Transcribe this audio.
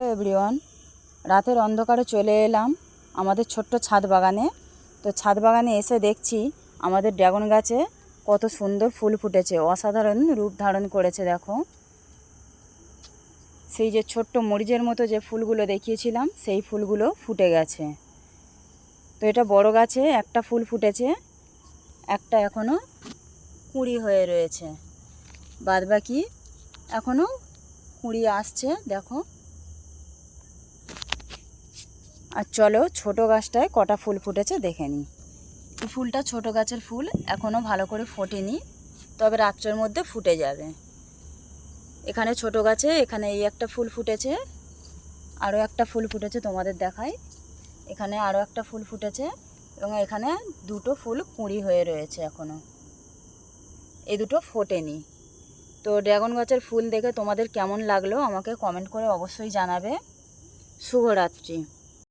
Everyone, রাতের অন্ধকারে চলে এলাম আমাদের ছোট্ট ছাদ বাগানে। তো ছাদ বাগানে এসে দেখছি আমাদের ড্রাগন গাছে কত সুন্দর ফুল ফুটেছে, অসাধারণ রূপ ধারণ করেছে। দেখো, সেই যে ছোট্ট মরিচের মতো যে ফুলগুলো দেখিয়েছিলাম সেই ফুলগুলো ফুটে গেছে। তো এটা বড় গাছে একটা ফুল ফুটেছে, একটা এখনও কুঁড়ি হয়ে রয়েছে, বাদবাকি এখনও কুঁড়ি আসছে। দেখো, আর চলো ছোটো গাছটায় কটা ফুল ফুটেছে দেখে নিই। এই ফুলটা ছোটো গাছের ফুল, এখনও ভালো করে ফোটেনি, তবে রাত্রের মধ্যে ফুটে যাবে। এখানে ছোটো গাছে এখানে এই একটা ফুল ফুটেছে, আরও একটা ফুল ফুটেছে, তোমাদের দেখাই। এখানে আরও একটা ফুল ফুটেছে এবং এখানে দুটো ফুল কুঁড়ি হয়ে রয়েছে এখনও, এই দুটো ফোটেনি। তো ড্রাগন গাছের ফুল দেখে তোমাদের কেমন লাগলো আমাকে কমেন্ট করে অবশ্যই জানাবে। শুভরাত্রি।